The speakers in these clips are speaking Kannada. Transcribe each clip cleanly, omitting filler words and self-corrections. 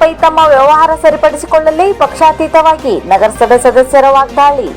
ಪೈ ತಮ್ಮ ವ್ಯವಹಾರ ಸರಿಪಡಿಸಿಕೊಳ್ಳಲಿ ಪಕ್ಷಾತೀತವಾಗಿ ನಗರಸಭೆ ಸದಸ್ಯರ ವಾಗ್ದಾಳಿ.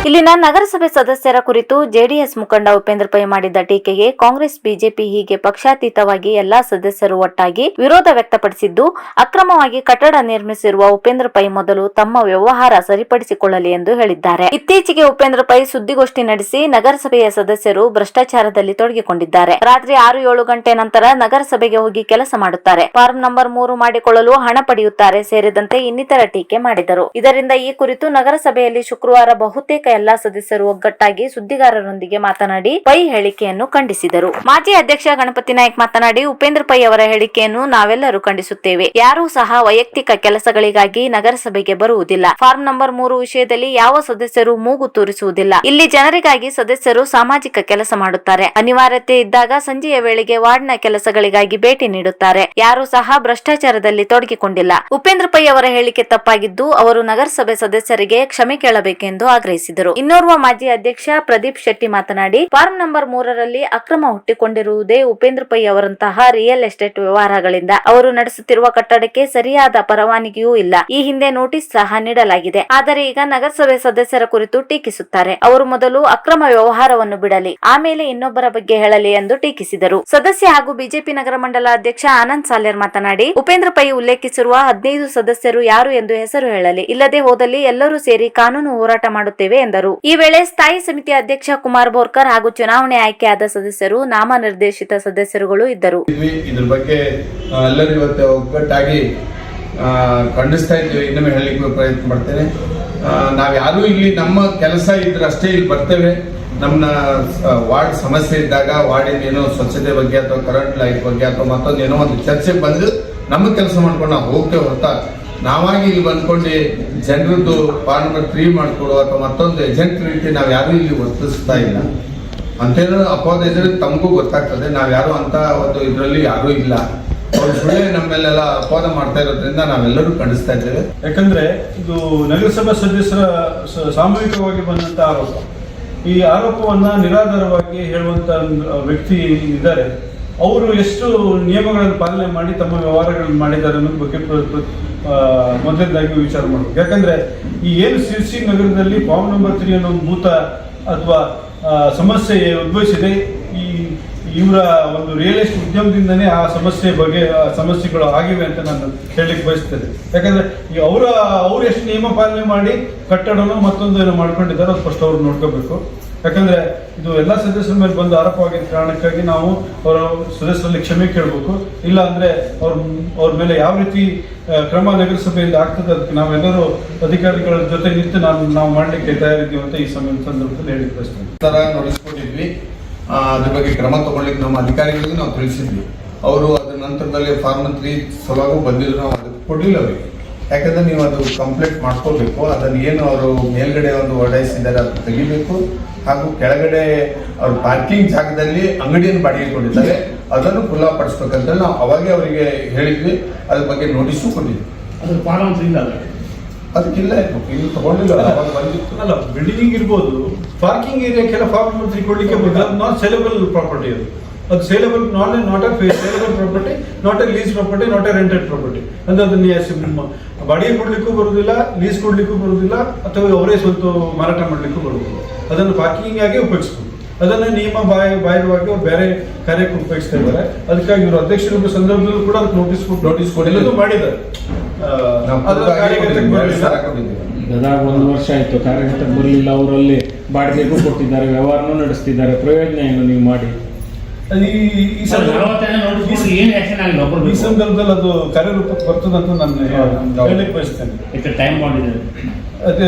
ಇಲ್ಲಿನ ನಗರಸಭೆ ಸದಸ್ಯರ ಕುರಿತು ಜೆಡಿಎಸ್ ಮುಖಂಡ ಉಪೇಂದ್ರ ಪೈ ಮಾಡಿದ್ದ ಟೀಕೆಗೆ ಕಾಂಗ್ರೆಸ್ ಬಿಜೆಪಿ ಹೀಗೆ ಪಕ್ಷಾತೀತವಾಗಿ ಎಲ್ಲಾ ಸದಸ್ಯರು ಒಟ್ಟಾಗಿ ವಿರೋಧ ವ್ಯಕ್ತಪಡಿಸಿದ್ದು, ಅಕ್ರಮವಾಗಿ ಕಟ್ಟಡ ನಿರ್ಮಿಸಿರುವ ಉಪೇಂದ್ರ ಪೈ ಮೊದಲು ತಮ್ಮ ವ್ಯವಹಾರ ಸರಿಪಡಿಸಿಕೊಳ್ಳಲಿ ಎಂದು ಹೇಳಿದ್ದಾರೆ. ಇತ್ತೀಚೆಗೆ ಉಪೇಂದ್ರ ಪೈ ಸುದ್ದಿಗೋಷ್ಠಿ ನಡೆಸಿ ನಗರಸಭೆಯ ಸದಸ್ಯರು ಭ್ರಷ್ಟಾಚಾರದಲ್ಲಿ ತೊಡಗಿಕೊಂಡಿದ್ದಾರೆ. ರಾತ್ರಿ 6-7 ಗಂಟೆ ನಂತರ ನಗರಸಭೆಗೆ ಹೋಗಿ ಕೆಲಸ ಮಾಡುತ್ತಾರೆ, ಫಾರ್ಮ್ ನಂಬರ್ 3 ಮಾಡಿಕೊಳ್ಳಲು ಹಣ ಪಡೆಯುತ್ತಾರೆ ಸೇರಿದಂತೆ ಇನ್ನಿತರ ಟೀಕೆ ಮಾಡಿದರು. ಇದರಿಂದ ಈ ಕುರಿತು ನಗರಸಭೆಯಲ್ಲಿ ಶುಕ್ರವಾರ ಬಹುತೇಕ ಎಲ್ಲಾ ಸದಸ್ಯರು ಒಗ್ಗಟ್ಟಾಗಿ ಸುದ್ದಿಗಾರರೊಂದಿಗೆ ಮಾತನಾಡಿ ಪೈ ಹೇಳಿಕೆಯನ್ನು ಖಂಡಿಸಿದರು. ಮಾಜಿ ಅಧ್ಯಕ್ಷ ಗಣಪತಿ ನಾಯ್ಕ್ ಮಾತನಾಡಿ, ಉಪೇಂದ್ರ ಪೈ ಅವರ ಹೇಳಿಕೆಯನ್ನು ನಾವೆಲ್ಲರೂ ಖಂಡಿಸುತ್ತೇವೆ. ಯಾರೂ ಸಹ ವೈಯಕ್ತಿಕ ಕೆಲಸಗಳಿಗಾಗಿ ನಗರಸಭೆಗೆ ಬರುವುದಿಲ್ಲ. ಫಾರ್ಮ್ ನಂಬರ್ 3 ವಿಷಯದಲ್ಲಿ ಯಾವ ಸದಸ್ಯರು ಮೂಗು ತೂರಿಸುವುದಿಲ್ಲ. ಇಲ್ಲಿ ಜನರಿಗಾಗಿ ಸದಸ್ಯರು ಸಾಮಾಜಿಕ ಕೆಲಸ ಮಾಡುತ್ತಾರೆ. ಅನಿವಾರ್ಯತೆ ಇದ್ದಾಗ ಸಂಜೆಯ ವೇಳೆಗೆ ವಾರ್ಡ್ನ ಕೆಲಸಗಳಿಗಾಗಿ ಭೇಟಿ ನೀಡುತ್ತಾರೆ. ಯಾರೂ ಸಹ ಭ್ರಷ್ಟಾಚಾರದಲ್ಲಿ ತೊಡಗಿಕೊಂಡಿಲ್ಲ. ಉಪೇಂದ್ರ ಪೈ ಅವರ ಹೇಳಿಕೆ ತಪ್ಪಾಗಿದ್ದು ಅವರು ನಗರಸಭೆ ಸದಸ್ಯರಿಗೆ ಕ್ಷಮೆ ಕೇಳಬೇಕೆಂದು ಆಗ್ರಹಿಸಿದರು. ಇನ್ನೋರ್ವ ಮಾಜಿ ಅಧ್ಯಕ್ಷ ಪ್ರದೀಪ್ ಶೆಟ್ಟಿ ಮಾತನಾಡಿ, ಫಾರ್ಮ್ ನಂಬರ್ 3ರಲ್ಲಿ ಅಕ್ರಮ ಹುಟ್ಟಿಕೊಂಡಿರುವುದೇ ಉಪೇಂದ್ರ ಪೈ ಅವರಂತಹ ರಿಯಲ್ ಎಸ್ಟೇಟ್ ವ್ಯವಹಾರಗಳಿಂದ. ಅವರು ನಡೆಸುತ್ತಿರುವ ಕಟ್ಟಡಕ್ಕೆ ಸರಿಯಾದ ಪರವಾನಗಿಯೂ ಇಲ್ಲ. ಈ ಹಿಂದೆ ನೋಟಿಸ್ ಸಹ ನೀಡಲಾಗಿದೆ. ಆದರೆ ಈಗ ನಗರಸಭೆ ಸದಸ್ಯರ ಕುರಿತು ಟೀಕಿಸುತ್ತಾರೆ. ಅವರು ಮೊದಲು ಅಕ್ರಮ ವ್ಯವಹಾರವನ್ನು ಬಿಡಲಿ, ಆಮೇಲೆ ಇನ್ನೊಬ್ಬರ ಬಗ್ಗೆ ಹೇಳಲಿ ಎಂದು ಟೀಕಿಸಿದರು. ಸದಸ್ಯ ಹಾಗೂ ಬಿಜೆಪಿ ನಗರ ಮಂಡಲ ಅಧ್ಯಕ್ಷ ಆನಂದ್ ಸಾಲೇರ್ ಮಾತನಾಡಿ, ಉಪೇಂದ್ರ ಪೈ ಉಲ್ಲೇಖಿಸಿರುವ 15 ಸದಸ್ಯರು ಯಾರು ಎಂದು ಹೆಸರು ಹೇಳಲಿ, ಇಲ್ಲದೆ ಹೋದಲ್ಲಿ ಎಲ್ಲರೂ ಸೇರಿ ಕಾನೂನು ಹೋರಾಟ ಮಾಡುತ್ತೇವೆ ಎಂದರು. ಈ ವೇಳೆ ಸ್ಥಾಯಿ ಸಮಿತಿ ಅಧ್ಯಕ್ಷ ಕುಮಾರ್ ಬೋರ್ಕರ್ ಹಾಗೂ ಚುನಾವಣೆ ಆಯ್ಕೆಯಾದ ಸದಸ್ಯರು, ನಾಮನಿರ್ದೇಶಿತ ಸದಸ್ಯರುಗಳು ಇದ್ದರು. ಇದ್ರ ಬಗ್ಗೆ ಎಲ್ಲರೂ ಇವತ್ತು ಒಗ್ಗಟ್ಟಾಗಿ ಖಂಡಿಸ್ತಾ ಇದ್ದೀವಿ. ಇನ್ನೊಮ್ಮೆ ಹೇಳಲಿಕ್ಕೆ ಪ್ರಯತ್ನ ಮಾಡ್ತೇನೆ. ನಾವು ಯಾರು ಇಲ್ಲಿ ನಮ್ಮ ಕೆಲಸ ಇದ್ರೆ ಅಷ್ಟೇ ಇಲ್ಲಿ ಬರ್ತೇವೆ. ನಮ್ಮ ವಾರ್ಡ್ ಸಮಸ್ಯೆ ಇದ್ದಾಗ ವಾರ್ಡಿನ ಏನೋ ಸ್ವಚ್ಛತೆ ಬಗ್ಗೆ ಅಥವಾ ಕರೆಂಟ್ ಲೈಟ್ ಬಗ್ಗೆ ಅಥವಾ ಮತ್ತೊಂದು ಏನೋ ಒಂದು ಚರ್ಚೆಗೆ ಬಂದು ನಮ್ಮ ಕೆಲಸ ಮಾಡ್ಕೊಂಡು ನಾವು ಹೋಗ್ತೇವೆ ಹೊರತಾ ನಾವಾಗಿ ಇಲ್ಲಿ ಬಂದ್ಕೊಂಡು ಜನರದ್ದು ಫಾರ್ಮ್ ನಂಬರ್ 3 ಮಾಡಿಕೊಡು ಅಥವಾ ಮತ್ತೊಂದು ಏಜೆಂಟ್ ರೀತಿ ನಾವು ಯಾರು ಇಲ್ಲಿ ವರ್ತಿಸ್ತಾ ಇಲ್ಲ ಅಂತೇನೋ ಅಪವಾದ ಇದ್ರೆ ತಮಗೂ ಗೊತ್ತಾಗ್ತದೆ. ನಾವು ಯಾರು ಅಂತ ಒಂದು ಇದರಲ್ಲಿ ಯಾರೂ ಇಲ್ಲ. ಅವ್ರು ಸುಳ್ಳೆ ನಮ್ಮೆಲ್ಲೆಲ್ಲ ಅಪವಾದ ಮಾಡ್ತಾ ಇರೋದ್ರಿಂದ ನಾವೆಲ್ಲರೂ ಖಂಡಿಸ್ತಾ ಇದ್ದೇವೆ. ಯಾಕಂದ್ರೆ ಇದು ನಗರಸಭಾ ಸದಸ್ಯರ ಸಾಮೂಹಿಕವಾಗಿ ಬಂದಂತ ಆರೋಪ. ಈ ಆರೋಪವನ್ನ ನಿರಾಧಾರವಾಗಿ ಹೇಳುವಂತ ವ್ಯಕ್ತಿ ಇದ್ದಾರೆ. ಅವರು ಎಷ್ಟು ನಿಯಮಗಳನ್ನು ಪಾಲನೆ ಮಾಡಿ ತಮ್ಮ ವ್ಯವಹಾರಗಳನ್ನು ಮಾಡಿದ್ದಾರೆ ಅನ್ನೋದ್ರ ಬಗ್ಗೆ ಮೊದಲನೇದಾಗಿ ವಿಚಾರ ಮಾಡಬೇಕು. ಯಾಕಂದ್ರೆ ಈ ಏನು ಸಿರ್ಸಿ ನಗರದಲ್ಲಿ ಫಾರ್ಮ್ ನಂಬರ್ 3 ಅನ್ನೋ ಭೂತ ಅಥವಾ ಸಮಸ್ಯೆ ಉದ್ಭವಿಸಿದೆ, ಇವರ ಒಂದು ರಿಯಲ್ ಎಸ್ಟೇಟ್ ಉದ್ಯಮದಿಂದನೇ ಆ ಸಮಸ್ಯೆ ಬಗ್ಗೆ ಸಮಸ್ಯೆಗಳು ಆಗಿವೆ ಅಂತ ನಾನು ಹೇಳಲಿಕ್ಕೆ ಬಯಸ್ತೇನೆ. ಯಾಕಂದ್ರೆ ಈ ಅವ್ರು ಎಷ್ಟು ನಿಯಮ ಪಾಲನೆ ಮಾಡಿ ಕಟ್ಟಡನೋ ಮತ್ತೊಂದು ಏನೋ ಮಾಡ್ಕೊಂಡಿದ್ದಾರೆ ಅದು ಫಸ್ಟ್ ಅವ್ರು ನೋಡ್ಕೋಬೇಕು. ಯಾಕಂದ್ರೆ ಇದು ಎಲ್ಲಾ ಸದಸ್ಯರ ಮೇಲೆ ಬಂದು ಆರೋಪವಾಗಿದ್ದ ಕಾರಣಕ್ಕಾಗಿ ನಾವು ಅವರ ಸದಸ್ಯರಲ್ಲಿ ಕ್ಷಮೆ ಕೇಳಬೇಕು. ಇಲ್ಲ ಅಂದ್ರೆ ಅವ್ರ ಮೇಲೆ ಯಾವ ರೀತಿ ಕ್ರಮ ನಗರಸಭೆಯಿಂದ ಆಗ್ತದೆ ಅದಕ್ಕೆ ನಾವೆಲ್ಲರೂ ಅಧಿಕಾರಿಗಳ ಜೊತೆ ನಿಂತು ನಾವು ಮಾಡ್ಲಿಕ್ಕೆ ತಯಾರಿದ್ದೀವಿ ಅಂತ ಈ ಸಂದರ್ಭದಲ್ಲಿ ಹೇಳಿಕ್ಕೆ ಬಯಸ್ತೇನೆ. ನೋಡಿಸ್ಕೊಂಡಿದ್ವಿ, ಅದ್ರ ಬಗ್ಗೆ ಕ್ರಮ ತಗೊಳ್ಳಿಕ್ಕೆ ನಮ್ಮ ಅಧಿಕಾರಿಗಳಿಗೂ ನಾವು ತಿಳಿಸಿದ್ವಿ. ಅವರು ಅದ್ರ ನಂತರದಲ್ಲಿ ಫಾರ್ಮ್ 3 ಸಲುವಾಗೂ ಬಂದಿದ್ರು, ನಾವು ಅದಕ್ಕೆ ಕೊಡಲಿಲ್ಲ ಅವರಿಗೆ. ಯಾಕಂದ್ರೆ ನೀವು ಅದು ಕಂಪ್ಲೀಟ್ ಮಾಡ್ಕೋಬೇಕು. ಅದನ್ನು ಏನು ಅವರು ಮೇಲ್ಗಡೆ ಒಂದು ಒಡಾಯಿಸಿದ್ದಾರೆ ಅದು ತೆಗಿಬೇಕು. ಹಾಗೂ ಕೆಳಗಡೆ ಅವ್ರ ಪಾರ್ಕಿಂಗ್ ಜಾಗದಲ್ಲಿ ಅಂಗಡಿಯನ್ನು ಬಾಡಿಗೆ ಕೊಟ್ಟಿದ್ದಾರೆ, ಅದನ್ನು ಖುಲ್ಲಾಪಡಿಸ್ಬೇಕಂತ ನಾವು ಅವಾಗೆ ಅವರಿಗೆ ಹೇಳಿದ್ವಿ. ಅದ್ರ ಬಗ್ಗೆ ನೋಟಿಸು ಕೊಟ್ಟಿದ್ವಿ. ಅದು ಫಾರ್ಮ್ 3 ಅದಕ್ಕಿಲ್ಲ ಇಲ್ಲಿ ತಗೊಂಡಿಲ್ಲ. ಅಲ್ಲ, ಬಿಲ್ಡಿಂಗ್ ಇರ್ಬೋದು, ಪಾರ್ಕಿಂಗ್ ಏರಿಯಾಕ್ಕೆಲ್ಲ ಫಾರ್ಮ್ 3 ಕೊಡ್ಲಿಕ್ಕೆ ನಾಟ್ ಸೇಲೆಬಲ್ ಪ್ರಾಪರ್ಟಿ. ಅದು saleable not saleable property, not a lease property, not a rented property. ಅಂದ್ರೆ ಅದನ್ನ ಬಾಡಿಗೆ ಕೊಡ್ಲಿಕ್ಕೂ ಬರುವುದಿಲ್ಲ, ಲೀಸ್ ಕೊಡ್ಲಿಕ್ಕೂ ಬರುವುದಿಲ್ಲ, ಅಥವಾ ಅವರೇ ಸ್ವಂತ ಮಾರಾಟ ಮಾಡ್ಲಿಕ್ಕೂ ಬರುವುದಿಲ್ಲ. ಅದನ್ನು ಪಾರ್ಕಿಂಗ್ ಆಗಿ ಉಪಯೋಗಿಸಬಹುದು. ಅದನ್ನ ನಿಯಮ ಬಾಹಿರವಾಗಿ ಅವ್ರು ಬೇರೆ ಕಾರ್ಯಕ್ಕೆ ಉಪಯೋಗಿಸ್ತಾ ಇದ್ದಾರೆ. ಅದಕ್ಕಾಗಿ ಇವರು ಅಧ್ಯಕ್ಷರ ಸಂದರ್ಭದಲ್ಲೂ ಕೂಡ ಅದಕ್ಕೆ ನೋಟಿಸ್ ಕೊಡಲು ಮಾಡಿದ್ದಾರೆ. ಗದಗ 1 ವರ್ಷ ಆಯ್ತು, ಕಾರ್ಯಗತಕ್ಕೆ ಬರಲಿಲ್ಲ. ಅವರಲ್ಲಿ ಬಾಡಿಗೆಗೂ ಕೊಟ್ಟಿದ್ದಾರೆ, ವ್ಯವಹಾರನೂ ನಡೆಸ್ತಿದ್ದಾರೆ. ಪ್ರಯೋಜನ ಏನು ನೀವು ಮಾಡಿ? ಈ ಸಂದರ್ಭದಲ್ಲಿ ಅದು ಕಾರ್ಯರೂಪಕ್ಕೆ ಬರ್ತದಂತ ನಾನು ಹೇಳಲಿಕ್ಕೆ ಬಯಸ್ತೇನೆ.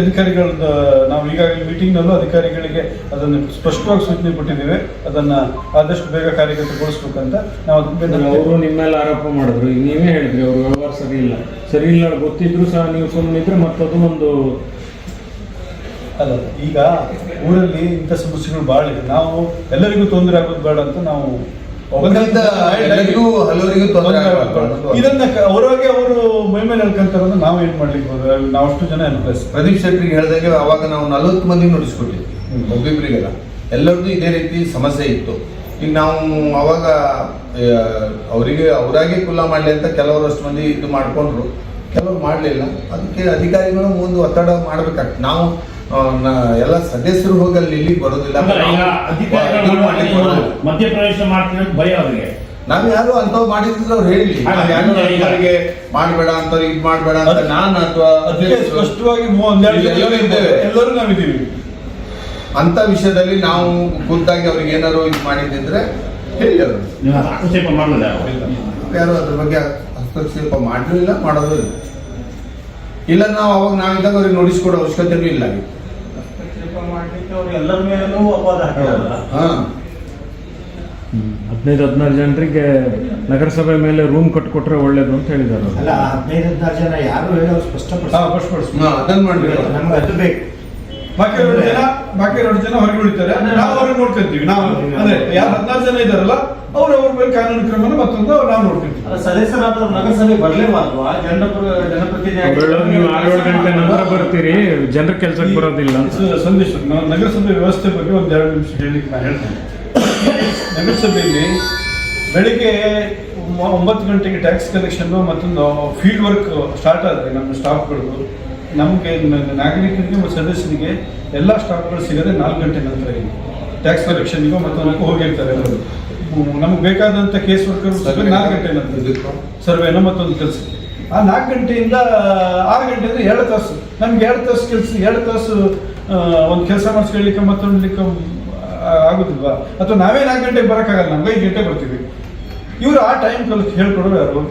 ಅಧಿಕಾರಿಗಳದ್ದು ನಾವು ಈಗಾಗಲೇ ಮೀಟಿಂಗ್ನಲ್ಲೂ ಅಧಿಕಾರಿಗಳಿಗೆ ಅದನ್ನು ಸ್ಪಷ್ಟವಾಗಿ ಸೂಚನೆ ಕೊಟ್ಟಿದ್ದೇವೆ. ಅದನ್ನ ಆದಷ್ಟು ಬೇಗ ಕಾರ್ಯಗತಗೊಳಿಸ್ಬೇಕಂತ ನಾವು. ಅವರು ನಿಮ್ಮ ಮೇಲೆ ಆರೋಪ ಮಾಡಿದ್ರು, ನೀವೇ ಹೇಳಿದ್ರಿ ಅವ್ರ ವ್ಯವಹಾರ ಸರಿ ಇಲ್ಲ ಗೊತ್ತಿದ್ರು ಸಹ ನೀವು ಸುಮ್ಮನಿದ್ರೆ ಮತ್ತದು ಒಂದು ಅಲ್ಲ. ಈಗ ಊರಲ್ಲಿ ಇಂಥ ಸಮಸ್ಯೆಗಳು ಭಾಳ ಇದೆ. ನಾವು ಎಲ್ಲರಿಗೂ ತೊಂದರೆ ಆಗೋದು ಬೇಡ ಅಂತ ನಾವು ಇದನ್ನ ಅವರಾಗೆ ಅವರು ಮೈ ಮೇಲೆ ಹೇಳ್ಕೊಂತಾರ. ನಾವು ಏನ್ ಮಾಡ್ಲಿಕ್ಕೆ ಹೋದ್ರೆ ನಾವು ಅಷ್ಟು ಜನ ಪ್ರದೀಪ್ ಶೆಟ್ಟಿಗೆ ಹೇಳಿದಾಗ ಅವಾಗ ನಾವು 40 ಮಂದಿ ನೋಡಿಸ್ಕೊಟ್ಟಿದ್ವಿ. ಒಬ್ಬೊಬ್ಬರಿಗೆಲ್ಲ ಎಲ್ಲರದ್ದು ಇದೇ ರೀತಿ ಸಮಸ್ಯೆ ಇತ್ತು. ಈಗ ನಾವು ಅವಾಗ ಅವರಿಗೆ ಅವರಾಗೆ ಕುಲ್ಲ ಮಾಡಲಿ ಅಂತ ಕೆಲವರಷ್ಟು ಮಂದಿ ಇದು ಮಾಡ್ಕೊಂಡ್ರು, ಕೆಲವರು ಮಾಡಲಿಲ್ಲ. ಅದಕ್ಕೆ ಅಧಿಕಾರಿಗಳು ಮುಂದೆ ಒತ್ತಡ ಮಾಡ್ಬೇಕಾಗ್ತದೆ. ನಾವು ಎಲ್ಲ ಸದಸ್ಯರು ಹೋಗಿ ಅಲ್ಲಿ ಇಲ್ಲಿ ಬರೋದಿಲ್ಲ. ಮಧ್ಯಪ್ರವೇಶ ಮಾಡ್ತಿರೋ ಭಯ ಅವರಿಗೆ. ನಾವ್ ಯಾರು ಅಂತವ್ ಮಾಡಿದ್ರೆ ಅವ್ರು ಹೇಳಿ ಅವರಿಗೆ ಮಾಡಬೇಡ ಅಂತ ಇದು ಮಾಡಬೇಡ ಅಂತ ನಾನು ಅಥವಾ ಸ್ಪಷ್ಟವಾಗಿ ಎಲ್ಲರೂ ನಾವಿದ್ದೀವಿ. ಅಂತ ವಿಷಯದಲ್ಲಿ ನಾವು ಖುದ್ದಾಗಿ ಅವ್ರಿಗೆ ಏನಾದ್ರು ಇದು ಮಾಡಿದ್ರೆ ಹೇಳಿ ಅವರು ಹಸ್ತಕ್ಷೇಪ ಮಾಡಲಿಲ್ಲ, ಯಾರು ಅದ್ರ ಬಗ್ಗೆ ಹಸ್ತಕ್ಷೇಪ ಮಾಡಲಿಲ್ಲ, ಮಾಡೋದು ಇಲ್ಲ. ನಾವು ಅವಾಗ ನಾವಿದ್ದಾಗ ಅವ್ರಿಗೆ ನೋಟಿಸ್ಕೊಡೋ ಅವಶ್ಯಕತೆನೂ ಇಲ್ಲ. ಹಸ್ತಕ್ಷೇಪ ಮಾಡಲಿಕ್ಕೆ ಅವ್ರಿಗೆ ಎಲ್ಲರ ಮೇಲೂ ಅಪವಾದ ಹಾಕಿರಲ್ಲ. 15-16 ಜನರಿಗೆ ನಗರಸಭೆ ಮೇಲೆ ರೂಮ್ ಕಟ್ಕೊಟ್ರೆ ಒಳ್ಳೇದು ಅಂತ ಹೇಳಿದ್ದಾರೆ. ಅಲ್ಲ 15-16 ಜನ ಯಾರು ಹೇಳೋ ಸ್ಪಷ್ಟಪಡಿಸಿ ಅದನ್ನ ಮಾಡ್ಬೇಕು. ನಮ್ಗೆ ಅದು ಬೇಕು. ಬಾಕಿ 2 ಜನ ಹೊರಗೆ ಉಳಿತಾರೆ, ನಾವು ಅವ್ರಿಗೆ ನೋಡ್ಕೊಂತೀವಿ. ನಾವು ಅಂದ್ರೆ ಯಾರು 16 ಜನ ಇದಾರಲ್ಲ ಅವ್ರ ಮೇಲೆ ಕಾನೂನು ಕ್ರಮನ ಮತ್ತೊಂದು ನಾವು ನೋಡ್ಕೊಂತೀವಿ. ಸದಸ್ಯರಾದ ನಗರಸಭೆ ಬರಲೇಬಾರ್ದು. ಜನಪ್ರತಿನಿಧಿ ನೀವು 6-7 ಗಂಟೆ ನಂತರ ಬರ್ತೀರಿ, ಜನರ ಕೆಲಸಕ್ಕೆ ಬರೋದಿಲ್ಲ ಅಂತ. ಸಂದೇಶ ನಾವು ನಗರಸಭೆ ವ್ಯವಸ್ಥೆ ಬಗ್ಗೆ 1-2 ನಿಮಿಷ ಹೇಳಲಿಕ್ಕೆ ನಾನು ಹೇಳ್ತೇನೆ. ನಗರಸಭೆಯಲ್ಲಿ ಬೆಳಿಗ್ಗೆ 9 ಗಂಟೆಗೆ ಟ್ಯಾಕ್ಸ್ ಕಲೆಕ್ಷನ್ ಮತ್ತೊಂದು ಫೀಲ್ಡ್ ವರ್ಕ್ ಸ್ಟಾರ್ಟ್ ಆದರೆ ನಮ್ಮ ಸ್ಟಾಫ್ಗಳು, ನಮಗೆ ನಾಗರಿಕರಿಗೆ ಮತ್ತು ಸದಸ್ಯರಿಗೆ ಎಲ್ಲ ಸ್ಟಾಫ್ಗಳು ಸಿಗೋದೆ 4 ಗಂಟೆ ನಂತರ ಇದೆ. ಟ್ಯಾಕ್ಸ್ ಕಲೆಕ್ಷನ್ಗೂ ಮತ್ತೊಂದಕ್ಕೂ ಹೋಗಿರ್ತಾರೆ ಎಲ್ಲರೂ. ನಮಗೆ ಬೇಕಾದಂಥ ಕೇಸ್ ವರ್ಕರ್ 4 ಗಂಟೆ ನಂತರ ಸರ್ವೇನೋ ಮತ್ತೊಂದು ಕೆಲಸಕ್ಕೆ. ಆ 4 ಗಂಟೆಯಿಂದ 6 ಗಂಟೆ ಅಂದರೆ 2 ತಾಸು. ನಮ್ಗೆ 2 ತಾಸು ಕೆಲಸ, 2 ತಾಸು ಒಂದು ಕೆಲಸ ಮಾಡಿಸ್ಕೊಳ್ಳಿಕ್ಕೆ ಮತ್ತೊಂಡ್ಲಿಕ್ಕೆ ಆಗುದಿಲ್ವಾ? ಅಥವಾ ನಾವೇ 4 ಗಂಟೆಗೆ ಬರೋಕ್ಕಾಗಲ್ಲ, ನಮ್ಗೆ 5 ಗಂಟೆ ಬರ್ತೀವಿ. ಇವರು ಆ ಟೈಮ್ ಹೇಳ್ಕೊಡೋರು ಯಾರು?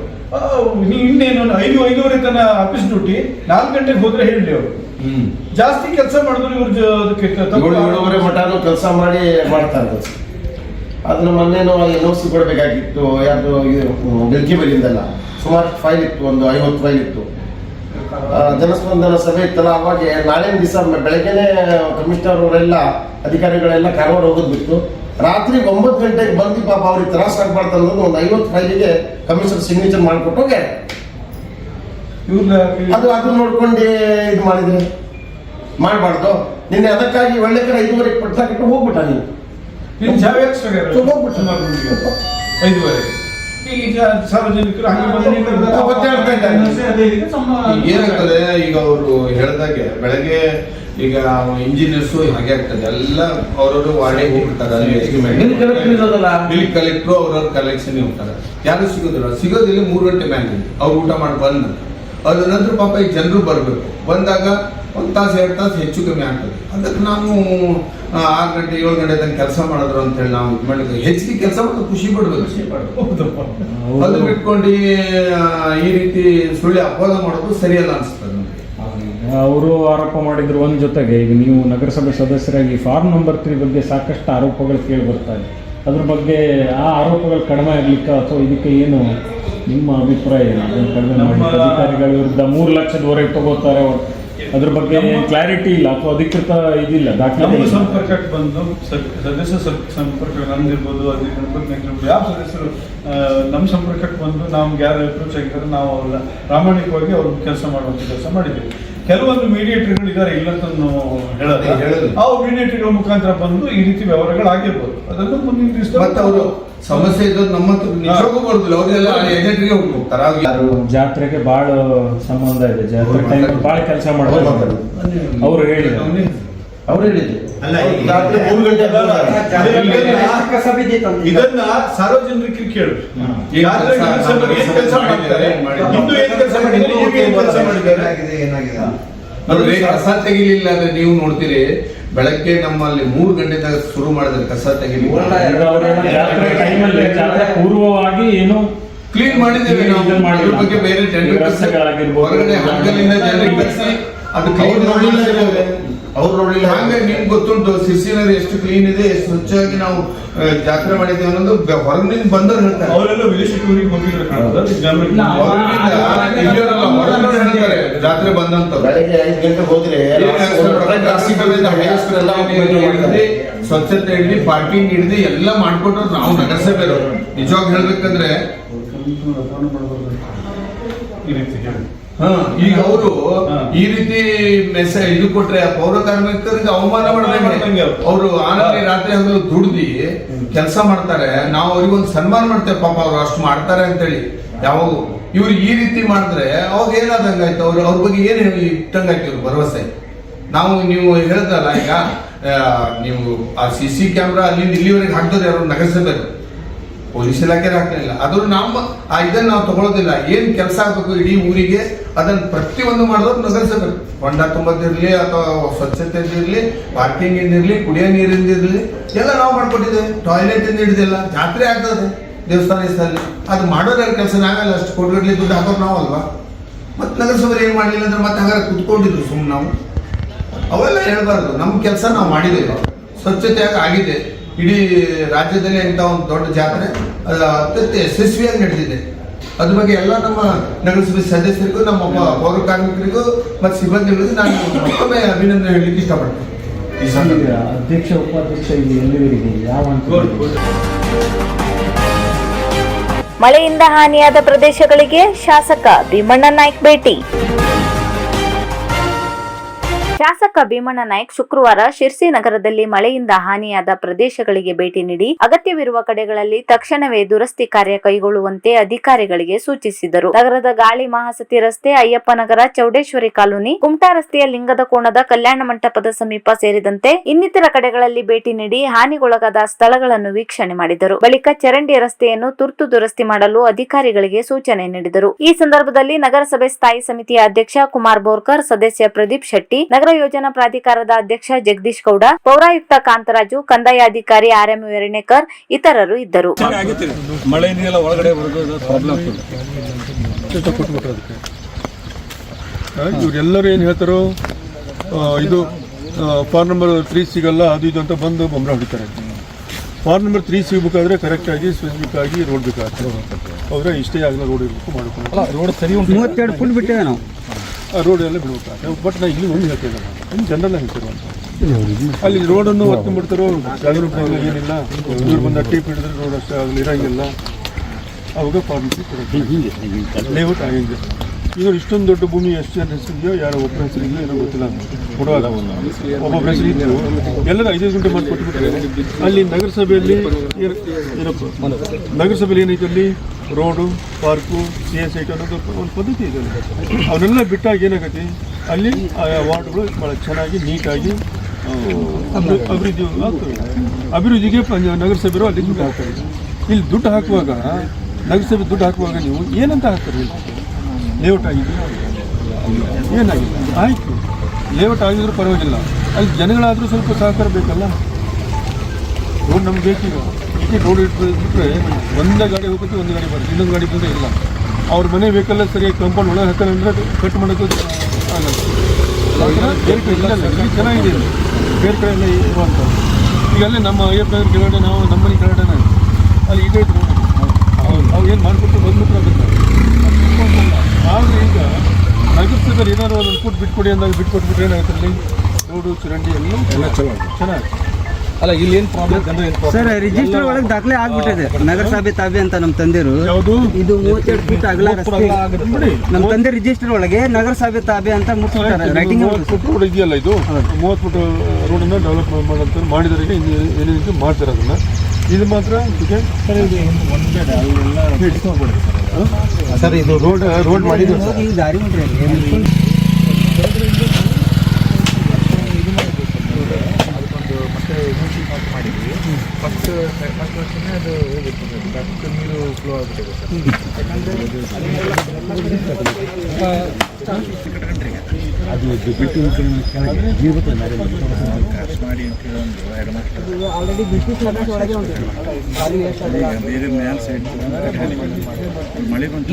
ನೀವು ಇನ್ನೇನು 5-5:30 ತನ ಆಫೀಸ್ ಡ್ಯೂಟಿ, 4 ಗಂಟೆಗೆ ಹೋದ್ರೆ ಹೇಳಿ ಅವರು ಜಾಸ್ತಿ ಕೆಲಸ ಮಾಡಿದ್ರು ಇವ್ರ ಅದಕ್ಕೆ 7:30 ಮಟನೂ ಕೆಲಸ ಮಾಡ್ತಾರೆ. ಅದನ್ನ ಮೊನ್ನೆನೋ NOC ಕೊಡಬೇಕಾಗಿತ್ತು. ಯಾವುದು ಬೆಲ್ಕಿ ಬಲಿಂದಲ್ಲ, ಸುಮಾರು ಫೈಲ್ ಇತ್ತು, ಒಂದು 50 ಫೈಲ್ ಇತ್ತು. ಜನಸ್ಪಂದನ ಸಭೆ ಇತ್ತಲ್ಲ, ಅವಾಗ ನಾಳಿನ ದಿವಸ ಬೆಳಗ್ಗೆನೆ ಕಮಿಷನರ್ ಅವರೆಲ್ಲ ಅಧಿಕಾರಿಗಳೆಲ್ಲ ಕಾರವಾರ ಹೋಗೋದು ಬಿಟ್ಟು ರಾತ್ರಿ 9 ಗಂಟೆಗೆ ಬಂದು ಪಾಪ ಅವ್ರಿಗೆ ತ್ರಾಸ ಆಗ್ಬಾರ್ದು ಅನ್ನೋದು ಒಂದು 50 ಫೈಲಿಗೆ ಕಮಿಷನರ್ ಸಿಗ್ನೇಚರ್ ಮಾಡಿಕೊಟ್ಟು ಹೋಗ್ಯಾರ. ಅದು ನೋಡ್ಕೊಂಡು ಇದು ಮಾಡಿದ್ರೆ ಮಾಡಬಾರ್ದು. ನಿನ್ನೆ ಅದಕ್ಕಾಗಿ ಒಳ್ಳೆ ಕಡೆ 5:30 ಪಟ್ಟಾಕಿಟ್ಟು ಹೋಗ್ಬಿಟ್ಟ ನೀವು ಹೋಗ್ಬಿಟ್ಟು 5:30. ಈಗ ಸಾರ್ವಜನಿಕರು ಏನಾಗ್ತದೆ, ಈಗ ಅವರು ಹೇಳ್ದಾಗೆ ಬೆಳಗ್ಗೆ ಈಗ ಇಂಜಿನಿಯರ್ಸು ಹಾಗೆ ಆಗ್ತದೆ, ಎಲ್ಲ ಅವ್ರವರು ವಾರ್ಡಿಗೆ ಹೋಗ್ಬಿಡ್ತಾರೆ. ಬಿಲ್ ಕಲೆಕ್ಟ್ರು ಅವ್ರವ್ರ ಕಲೆಕ್ಷನ್ ಹೋಗ್ತಾರೆ. ಯಾರು ಸಿಗೋದಿಲ್ಲ 3 ಗಂಟೆ ಮೇಲೆ ಅವ್ರು ಊಟ ಮಾಡಿ ಬಂದ ಅದ್ರ ನಂತರ ಪಾಪ ಈ ಜನರು ಬರಬೇಕು. ಬಂದಾಗ 1 ತಾಸು 2 ತಾಸು ಹೆಚ್ಚು ಕಮ್ಮಿ ಆಗ್ತದೆ. ಅದಕ್ಕೆ ನಾವು 6 ಗಂಟೆ 7 ಗಂಟೆ ತನಕ ಕೆಲಸ ಮಾಡಿದ್ರು ಅಂತ ಹೇಳಿ ನಾವು ಇದು ಮಾಡಿದ್ವಿ. ಹೆಚ್ಚಿಗೆ ಕೆಲಸ ಮಾಡೋದು ಖುಷಿ ಪಡ್ಬೇಕು. ಅದು ಬಿಟ್ಕೊಂಡು ಈ ರೀತಿ ಸುಳ್ಳು ಅಪವಾದ ಮಾಡೋದು ಸರಿಯಲ್ಲ ಅನಿಸ್ತದೆ. ಅವರು ಆರೋಪ ಮಾಡಿದ್ರು. ಒಂದ್ ಜೊತೆಗೆ ಈಗ ನೀವು ನಗರಸಭೆ ಸದಸ್ಯರಾಗಿ ಫಾರ್ಮ್ ನಂಬರ್ 3 ಬಗ್ಗೆ ಸಾಕಷ್ಟು ಆರೋಪಗಳು ಕೇಳಿ ಬರ್ತಾ ಇದೆ. ಅದ್ರ ಬಗ್ಗೆ ಆ ಆರೋಪಗಳು ಕಡಿಮೆ ಆಗ್ಲಿಕ್ಕೆ ಅಥವಾ ಇದಕ್ಕೆ ಏನು ನಿಮ್ಮ ಅಭಿಪ್ರಾಯ ಏನು? ಕಡಿಮೆ ಮಾಡಲಿಕ್ಕೆ ಅಧಿಕಾರಿಗಳ ವಿರುದ್ಧ 3 ಲಕ್ಷದವರೆಗೆ ತಗೋತಾರೆ, ಅದ್ರ ಬಗ್ಗೆ ಕ್ಲಾರಿಟಿ ಇಲ್ಲ ಅಥವಾ ಅಧಿಕೃತ ಇದಿಲ್ಲ, ದಾಖಲೆ ಸಂಪರ್ಕಕ್ಕೆ ಬಂದು ಸದಸ್ಯ ಸಂಪರ್ಕ ನಂದಿರ್ಬೋದು, ಯಾವ ಸದಸ್ಯರು ನಮ್ಮ ಸಂಪರ್ಕಕ್ಕೆ ಬಂದು ನಮ್ಗೆ ಯಾರು ಅಪ್ರೋಚ್ ಆಗಿದ್ದಾರೆ ನಾವು ಅವ್ರನ್ನ ಪ್ರಾಮಾಣಿಕವಾಗಿ ಅವ್ರ ಕೆಲಸ ಮಾಡುವಂಥ ಕೆಲಸ ಮಾಡಿದ್ದೀವಿ. ಕೆಲವೊಂದು ಮೀಡಿಯೇಟರ್ಗಳು ಇದ್ದಾರೆ, ಇಲ್ಲಂತ ಹೇಳೋದು. ಆ ಮೀಡಿಯೇಟರ್ಗಳ ಮುಖಾಂತರ ಬಂದು ಈ ರೀತಿ ವ್ಯವಹಾರಗಳಾಗಿರ್ಬೋದು. ಅದನ್ನು ಮುಂದಿನ ದಿವಸ ಮತ್ತೆ ಅವರು ಸಮಸ್ಯೆ ಇದ್ದದ್ದು ನಮ್ಮ ನಿಜವಾಗೂ ಬರುದಿಲ್ಲ, ಅವರೆಲ್ಲ ಏಜೆಂಟ್ರಿಗೆ ಹೋಗ್ತಾರೆ. ಜಾತ್ರೆಗೆ ಬಹಳ ಸಂಬಂಧ ಇದೆ, ಜಾತ್ರೆ ಟೈಮ್ ಬಹಳ ಕೆಲಸ ಮಾಡ್ತಾರೆ ಅವ್ರು ಹೇಳಿದ್ರು. ಇದನ್ನ ಸಾರ್ವಜನಿಕರಿಗೆ ಕೇಳು. ಕಸ ತೆಗಿಲಿಲ್ಲ ಅಂದ್ರೆ ನೀವು ನೋಡ್ತೀರಿ, ಬೆಳಗ್ಗೆ ನಮ್ಮಲ್ಲಿ 3 ಗಂಟೆದಾಗ ಶುರು ಮಾಡಿದ್ರೆ ಕಸ ತೆಗಿಲಿಲ್ಲ. ಪೂರ್ವವಾಗಿ ಏನು ಕ್ಲೀನ್ ಮಾಡಿದ್ದೇವೆ ನಾವು. ಇದ್ರ ಬಗ್ಗೆ ಬೇರೆ ಜನರಿಗೆ ಹೊರಗಡೆ ಹಂಗಲಿಂದ ಜನರಿಗೆ ಕಳಿಸಿ ಅದು ಕ್ಲೀನ್ ಮಾಡಿದ್ದೇವೆ. ಅವ್ರು ನೋಡಲಿಲ್ಲ. ಹಂಗೆ ನಿಮ್ಗೆ ಗೊತ್ತುಂಟು ಸಿರ್ಸಿನಲ್ಲಿ ಎಷ್ಟು ಕ್ಲೀನ್ ಇದೆ, ಎಷ್ಟು ಸ್ವಚ್ಛವಾಗಿ ನಾವು ಜಾತ್ರೆ ಮಾಡಿದ್ದೇವೆ ಅನ್ನೋದು ಹೊರಗಿನಿಂದ ಬಂದವ್ರು ಹೇಳ್ತಾರೆ. ಅವರೆಲ್ಲ ವಿದೇಶ ಟೂರಿಗೆ ಹೋಗಿದ್ರೆ ಹೇಳ್ತಾರೆ ಜಾತ್ರೆ ಬಂದಂತ. ಬೆಳಗ್ಗೆ 5 ಗಂಟೆಗೆ ಹೋದ್ರೆ ಸ್ವಚ್ಛತೆ ಹಿಡಿದು ಪಾರ್ಕಿಂಗ್ ಹಿಡಿದು ಎಲ್ಲ ಮಾಡ್ಕೊಟ್ರು ನಾವು ನಗರಸಭೆಯವರು. ನಿಜವಾಗಿ ಹೇಳ್ಬೇಕಂದ್ರೆ ಈ ರೀತಿ ಹೇಳಿ. ಈಗ ಅವರು ಹಾ. ಈ ರೀತಿ ಮೆಸೇಜ್ ಇದು ಕೊಟ್ರೆ ಪೌರ ಕಾರ್ಮಿಕರಿಗೆ ಅವಮಾನ ಮಾಡ್ದಂಗೆ ಮಾಡ್ದಂಗೆ. ಅವ್ರು. ಅವರು ಆನಂದಿ ರಾತ್ರಿ ಹಗಲು ದುಡ್ದಿ ಕೆಲಸ ಮಾಡ್ತಾರೆ, ನಾವು ಅವ್ರಿಗೊಂದು ಸನ್ಮಾನ ಮಾಡ್ತೇವೆ, ಪಾಪ ಅವ್ರು ಅಷ್ಟು ಮಾಡ್ತಾರೆ ಅಂತೇಳಿ. ಯಾವಾಗ ಇವ್ರು ಈ ರೀತಿ ಮಾಡಿದ್ರೆ ಅವಾಗ ಏನಾದಂಗಾಯ್ತು, ಅವ್ರ ಬಗ್ಗೆ ಏನ್ ಇಟ್ಟಂಗಾಯ್ತು ಇವ್ರು ಭರವಸೆ. ನೀವು ಹೇಳಿದ್ರಲ್ಲ ಈಗ ನೀವು ಆ CC ಕ್ಯಾಮ್ರಾ ಅಲ್ಲಿಂದ ಇಲ್ಲಿವರೆಗೆ ಹಾಕ್ತದೆ ಯಾರು ನಗರಸಭೆ, ಪೊಲೀಸ್ ಇಲಾಖೆ ಹಾಕಲಿಲ್ಲ. ಅದು ನಮ್ಮ ಇದನ್ನ ನಾವು ತಗೊಳ್ಳೋದಿಲ್ಲ. ಏನ್ ಕೆಲಸ ಆಗ್ಬೇಕು ಇಡೀ ಊರಿಗೆ ಅದನ್ನ ಪ್ರತಿಯೊಂದು ಮಾಡಿದ್ರು ನಗರಸಭೆ. ಹೊಂಡ ತುಂಬದಿರ್ಲಿ ಅಥವಾ ಸ್ವಚ್ಛತೆ ಇರ್ಲಿ, ಪಾರ್ಕಿಂಗ್ ಇಂದಿರ್ಲಿ, ಕುಡಿಯೋ ನೀರಿಂದ ಇರ್ಲಿ, ಎಲ್ಲ ನಾವು ಮಾಡ್ಕೊಟ್ಟಿದ್ದೇವೆ. ಟಾಯ್ಲೆಟ್ ಇಂದ ಹಿಡಿದಿಲ್ಲ, ಜಾತ್ರೆ ಆಗ್ತದೆ ದೇವಸ್ಥಾನ ಅದು ಮಾಡೋದ್ರ ಕೆಲಸ ನಾವೆಲ್ಲ ಅಷ್ಟು ಕೊಡ್ಗಡ್ಲಿ ದುಡ್ಡು ಹಾಕೋರು ನಾವಲ್ವಾ. ಮತ್ತೆ ನಗರಸಭೆ ಏನ್ ಮಾಡ್ಲಿಲ್ಲ ಅಂದ್ರೆ ಮತ್ತೆ ಹಾಗಾದ್ರೆ ಕುತ್ಕೊಂಡಿದ್ರು ಸುಮ್ಮನೆ ನಾವು. ಅವೆಲ್ಲ ಹೇಳ್ಬಾರ್ದು. ನಮ್ಮ ಕೆಲಸ ನಾವು ಮಾಡಿದ್ದೇವೆ, ಸ್ವಚ್ಛತೆಯಾಗಿ ಆಗಿದೆ. ಇಡೀ ರಾಜ್ಯದಲ್ಲಿ ಇಂಥ ಒಂದು ದೊಡ್ಡ ಜಾತ್ರೆ ಅದು ಅತ್ಯಂತ ಯಶಸ್ವಿಯಾಗಿ ನಡೆದಿದೆ. ಅದ್ರ ಬಗ್ಗೆ ಎಲ್ಲ ನಮ್ಮ ನಗರಸಭೆ ಸದಸ್ಯರಿಗೂ, ನಮ್ಮ ಪೌರ ಕಾರ್ಮಿಕರಿಗೂ ಮತ್ತು ಸಿಬ್ಬಂದಿಗಳಿಗೂ ನಾನು ಮತ್ತೊಮ್ಮೆ ಅಭಿನಂದನೆ ಹೇಳಲಿಕ್ಕೆ ಇಷ್ಟಪಡ್ತೇನೆ. ಈ ಸಂದರ್ಭ ಅಧ್ಯಕ್ಷ ಉಪಾಧ್ಯಕ್ಷ ಇಲ್ಲಿ ಎಲ್ಲಿವರೆಗೆ ಯಾವ ಹಂತ? ಮಳೆಯಿಂದ ಹಾನಿಯಾದ ಪ್ರದೇಶಗಳಿಗೆ ಶಾಸಕ ಭೀಮಣ್ಣ ನಾಯ್ಕ್ ಭೇಟಿ. ಶಾಸಕ ಭೀಮಣ್ಣ ನಾಯ್ಕ್ ಶುಕ್ರವಾರ ಶಿರ್ಸಿ ನಗರದಲ್ಲಿ ಮಳೆಯಿಂದ ಹಾನಿಯಾದ ಪ್ರದೇಶಗಳಿಗೆ ಭೇಟಿ ನೀಡಿ ಅಗತ್ಯವಿರುವ ಕಡೆಗಳಲ್ಲಿ ತಕ್ಷಣವೇ ದುರಸ್ತಿ ಕಾರ್ಯ ಕೈಗೊಳ್ಳುವಂತೆ ಅಧಿಕಾರಿಗಳಿಗೆ ಸೂಚಿಸಿದರು. ನಗರದ ಗಾಳಿ ಮಹಾಸತಿ ರಸ್ತೆ, ಅಯ್ಯಪ್ಪ ನಗರ, ಚೌಡೇಶ್ವರಿ ಕಾಲೋನಿ, ಕುಮಟಾ ರಸ್ತೆಯ ಲಿಂಗದ ಕೋಣದ ಕಲ್ಯಾಣ ಮಂಟಪದ ಸಮೀಪ ಸೇರಿದಂತೆ ಇನ್ನಿತರ ಕಡೆಗಳಲ್ಲಿ ಭೇಟಿ ನೀಡಿ ಹಾನಿಗೊಳಗಾದ ಸ್ಥಳಗಳನ್ನು ವೀಕ್ಷಣೆ ಮಾಡಿದರು. ಬಳಿಕ ಚರಂಡಿ ರಸ್ತೆಯನ್ನು ತುರ್ತು ದುರಸ್ತಿ ಮಾಡಲು ಅಧಿಕಾರಿಗಳಿಗೆ ಸೂಚನೆ ನೀಡಿದರು. ಈ ಸಂದರ್ಭದಲ್ಲಿ ನಗರಸಭೆ ಸ್ಥಾಯಿ ಸಮಿತಿಯ ಅಧ್ಯಕ್ಷ ಕುಮಾರ್ ಬೋರ್ಕರ್, ಸದಸ್ಯ ಪ್ರದೀಪ್ ಶೆಟ್ಟಿ, ನಗರ ಯೋಜನಾ ಪ್ರಾಧಿಕಾರದ ಅಧ್ಯಕ್ಷ ಜಗದೀಶ್ ಗೌಡ, ಪೌರಾಯುಕ್ತ ಕಾಂತರಾಜು, ಕಂದಾಯ ಅಧಿಕಾರಿ RM ವೆರಣೇಕರ್ ಇತರರು ಇದ್ದರು. ಮಳೆ ನೀರೆಲ್ಲ ಒಳಗಡೆ ಪ್ರಾಬ್ಲಮ್. ಇವರೆಲ್ಲರೂ ಏನು ಹೇಳ್ತಾರೋ ಇದು ಫಾರ್ಮ್ ನಂಬರ್ 3 ಸಿಗಲ್ಲ, ಅದು ಇದು ಅಂತ ಬಂದು ಬೊಂಬರ ಹೊಡಿತಾರೆ. ಫಾರ್ಮ್ ನಂಬರ್ 3 ಸಿಗಬೇಕಾದ್ರೆ ಕರೆಕ್ಟಾಗಿ ಸ್ಪೆಸಿಫಿಕ್ ಆಗಿ ರೋಡ್ ಬೇಕಾಗ್ತದೆ. ಅವರ ಇಷ್ಟೇ ಆಗಲ್ಲ ರೋಡ್ ಇರಬೇಕು ಮಾಡ್ಕೊಂಡು. ರೋಡ್ ಸರಿ ಉಂಟು. 32 ಫುಲ್ ಬಿಟ್ಟಿದೆ ನಾವು. ಆ ರೋಡ್ ಎಲ್ಲ ಬಿಡಬೇಕಾಗ್ತದೆ. ಬಟ್ ನಾನು ಇಲ್ಲಿ ಒಂದು ಹೇಳ್ತೇನೆ, ಇನ್ನು ಜನರಲ್ಲ ಹೇಳ್ತಿರುವಂಥ ಅಲ್ಲಿ ರೋಡನ್ನು ಹೊತ್ಕೊಂಡ್ಬಿಡ್ತಾರೋ ಜಾಗರೂಕತೆ ಏನಿಲ್ಲ. ಇವ್ರು ಬಂದು ಟೀಪ್ ಹಿಡಿದ್ರೆ ರೋಡ್ ಅಷ್ಟೇ ಆಗಲಿ ಇರೋಂಗಿಲ್ಲ. ಅವಾಗ ಫಾರ್ಮ್ ಲೇಔಟ್ ಆಗಿಂದ ಇವರು ಇಷ್ಟೊಂದು ದೊಡ್ಡ ಭೂಮಿ ಎಷ್ಟು ಜನ ಹೆಸರಿದೆಯೋ, ಯಾರೋ ಒಬ್ಬರ ಹೆಸರಿದೆಯೋ ಏನೋ ಗೊತ್ತಿಲ್ಲ. ಕೊಡುವಾಗ ಒಬ್ಬೊಬ್ಬರ ಹೆಸರಿದ್ರು ಎಲ್ಲರೂ 5 ಗಂಟೆ ಮಾಡಿ ಕೊಟ್ಟುಬಿಟ್ರೆ ಅಲ್ಲಿ ನಗರಸಭೆಯಲ್ಲಿ ಏನೈತೆ ಅಲ್ಲಿ ರೋಡು, ಪಾರ್ಕು, CS ಐಟ್ ಅನ್ನೋದು ಒಂದು ಪದ್ಧತಿ ಇದೆ. ಅವನ್ನೆಲ್ಲ ಬಿಟ್ಟಾಗ ಏನಾಗತ್ತೆ ಅಲ್ಲಿ ವಾರ್ಡ್ಗಳು ಭಾಳ ಚೆನ್ನಾಗಿ ನೀಟಾಗಿ ಅಭಿವೃದ್ಧಿ ಆಗ್ತವೆ. ಅಭಿವೃದ್ಧಿಗೆ ನಗರಸಭೆಯವರು ಅಲ್ಲಿ ದುಡ್ಡು ಹಾಕ್ತಾರೆ. ಇಲ್ಲಿ ದುಡ್ಡು ಹಾಕುವಾಗ ನಗರಸಭೆ ದುಡ್ಡು ಹಾಕುವಾಗ ನೀವು ಏನಂತ ಹಾಕ್ತಾರೆ? ಲೇಔಟ್ ಆಗಿದೆಯಾ? ಏನಾಗಿಲ್ಲ, ಆಯಿತು. ಲೇಔಟ್ ಆಗಿದ್ರೂ ಪರವಾಗಿಲ್ಲ, ಅಲ್ಲಿ ಜನಗಳಾದರೂ ಸ್ವಲ್ಪ ಸಹಕಾರ ಬೇಕಲ್ಲ. ರೋಡ್ ನಮ್ಗೆ ಬೇಕೀಗ. ಈಗ ರೋಡ್ ಇಟ್ಬಿಟ್ರೆ ಒಂದೇ ಗಾಡಿ ಹೋಗುತ್ತೆ, ಒಂದು ಗಾಡಿ ಬರುತ್ತೆ, ಇನ್ನೊಂದು ಗಾಡಿ ಬಂದರೆ ಇಲ್ಲ. ಅವ್ರ ಮನೆ ಬೇಕಲ್ಲ ಸರಿಯಾಗಿ ಕಾಂಪೌಂಡ್ ಒಳಗೆ ಹಾಕ್ತಾರೆ ಅಂದರೆ ಕಟ್ ಮಾಡೋದು ಆಗಲ್ಲ. ಬೇರೆ ಕಡೆ ಇಲ್ಲ, ಇಲ್ಲಿ ಚೆನ್ನಾಗಿದೆ, ಬೇರೆ ಕಡೆ ಎಲ್ಲ ಇರುವಂಥದ್ದು. ಈಗ ಅಲ್ಲೇ ನಮ್ಮ ಅಯ್ಯಪ್ಪ ನಗರ ಕೆಳಗಡೆ ನಾವು ನಮ್ಮನೆ ಕೆಳಗಡೆ ಅಲ್ಲಿ ಇದೆ ಅವ್ರು ಏನು ಮಾಡಿಕೊಟ್ಟು ಬಂದ್ಬಿಟ್ರೆ ಆದರೆ ಈಗ ನಗರಸಭೆಯಲ್ಲಿ ಏನಾದ್ರು ಒಂದು ಫುಡ್ ಬಿಟ್ಕೊಡಿ ಅಂದಾಗ ಬಿಟ್ಕೊಟ್ಬಿಟ್ರೆ ಏನಾಗುತ್ತೆ ಅಲ್ಲಿ ರೋಡು ಚರಂಡಿ ಎಲ್ಲ ಚೆನ್ನಾಗಿ ಅಲ್ಲ ಇಲ್ಲಿ ಏನು ಪ್ರಾಬ್ಲಮ್ ಜನರು ಏನು ಸರ್ ರಿಜಿಸ್ಟರ್ ಒಳಗೆ ದಾಖಲೆ ಆಗ್ಬಿಟ್ಟಿದೆ. ನಗರಸಭೆ ತಾಬೆ ಅಂತ ನಮ್ಮ ತಂದೆರು ಯಾವುದು ಇದು 32 ಫೀಟ್ ಅಗಲ ರಸ್ತೆ ನಮ್ಮ ತಂದೆ ರಿಜಿಸ್ಟರ್ ಒಳಗೆ ನಗರಸಭೆ ತಾಬೆ ಅಂತ ಮುಟ್ಟಿರ್ತಾರೆ ರೈಟಿಂಗ್. 30 ಫುಟ್ ರೋಡ್ ಇದೆಯಲ್ಲ, ಇದು 30 ಫುಟ್ ರೋಡನ್ನು ಡೆವಲಪ್ ಮಾಡೋಂಥ ಮಾಡಿದವರಿಗೆ ಏನೇನು ಮಾಡ್ತಾರೆ ಅದನ್ನು. ಇದು ಮಾತ್ರ ಸರ್ ಇದು ರೋಡ್ ಮಾಡಿದ್ರು ಸರ್. ಈ ದಾರಿ ಮಾಡ್ರಿ ಫಸ್ಟ್ ವರ್ಷನೇ ಅದು ಹೋಗುತ್ತೆ ಸರ್. ನೀರು ಫ್ಲೋ ಆಗಿಬಿಟ್ಟಿದೆ ಆಲ್ರೆಡಿ ಬ್ರಿಟಿಷ್ ಒಳಗೆ ಉಂಟು. ಬೇರೆ ಮ್ಯಾಲ್ ಸೈಡ್ ಮಳೆ ಬಂತು.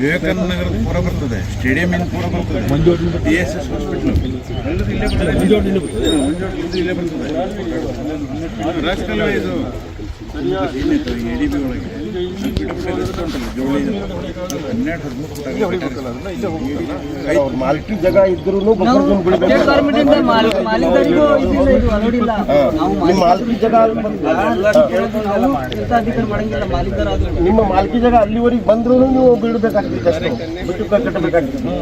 ವಿವೇಕಾನಂದ ನಗರದ ಪೂರ ಬರ್ತದೆ, ಸ್ಟೇಡಿಯಂ ಇಂದ ಪೂರ ಬರ್ತದೆ, DSS ಹಾಸ್ಪಿಟಲ್ ಇಲ್ಲೇ ಬರ್ತದೆ. ರಾಜಕಾಲ ಇದು ADB ಒಳಗೆ ಮಾಲ್ಕಿ ಜಾಗ ಇದ್ರೂ ಮಾಲ್ಕಿ ಜಾಗ ನಿಮ್ಮ ಮಾಲ್ಕಿ ಜಾಗ ಅಲ್ಲಿವರೆಗೆ ಬಂದ್ರೂ ನೀವು ಬೀಳಬೇಕಾಗ್ತದೆ ಅಷ್ಟೇ, ಬಿಟ್ಟು ಕಟ್ಟಬೇಕಾಗ್ತದೆ.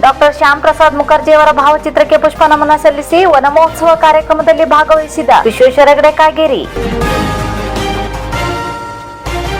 ಡಾಕ್ಟರ್ ಶ್ಯಾಮ್ ಪ್ರಸಾದ್ ಮುಖರ್ಜಿ ಅವರ ಭಾವಚಿತ್ರಕ್ಕೆ ಪುಷ್ಪ ನಮನ ಸಲ್ಲಿಸಿ ವನ ಮಹೋತ್ಸವ ಕಾರ್ಯಕ್ರಮದಲ್ಲಿ ಭಾಗವಹಿಸಿದ ವಿಶ್ವೇಶ್ವರ ಹೆಗಡೆ ಕಾಗೇರಿ.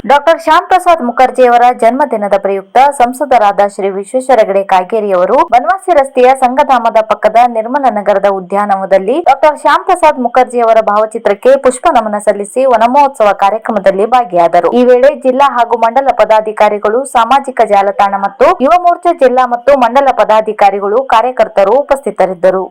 ಡಾಕ್ಟರ್ ಶ್ಯಾಮ್ ಪ್ರಸಾದ್ ಮುಖರ್ಜಿ ಅವರ ಜನ್ಮದಿನದ ಪ್ರಯುಕ್ತ ಸಂಸದರಾದ ಶ್ರೀ ವಿಶ್ವೇಶ್ವರ ಹೆಗಡೆ ಕಾಗೇರಿ ಅವರು ಬನವಾಸಿ ರಸ್ತೆಯ ಸಂಘಧಾಮದ ಪಕ್ಕದ ನಿರ್ಮಲ ನಗರದ ಉದ್ಯಾನವನದಲ್ಲಿ ಡಾಕ್ಟರ್ ಶ್ಯಾಮ್ ಪ್ರಸಾದ್ ಮುಖರ್ಜಿ ಅವರ ಭಾವಚಿತ್ರಕ್ಕೆ ಪುಷ್ಪ ನಮನ ಸಲ್ಲಿಸಿ ವನ ಮಹೋತ್ಸವ ಕಾರ್ಯಕ್ರಮದಲ್ಲಿ ಭಾಗಿಯಾದರು. ಈ ವೇಳೆ ಜಿಲ್ಲಾ ಹಾಗೂ ಮಂಡಲ ಪದಾಧಿಕಾರಿಗಳು, ಸಾಮಾಜಿಕ ಜಾಲತಾಣ ಮತ್ತು ಯುವ ಮೋರ್ಚಾ ಜಿಲ್ಲಾ ಮತ್ತು ಮಂಡಲ ಪದಾಧಿಕಾರಿಗಳು, ಕಾರ್ಯಕರ್ತರು ಉಪಸ್ಥಿತರಿದ್ದರು.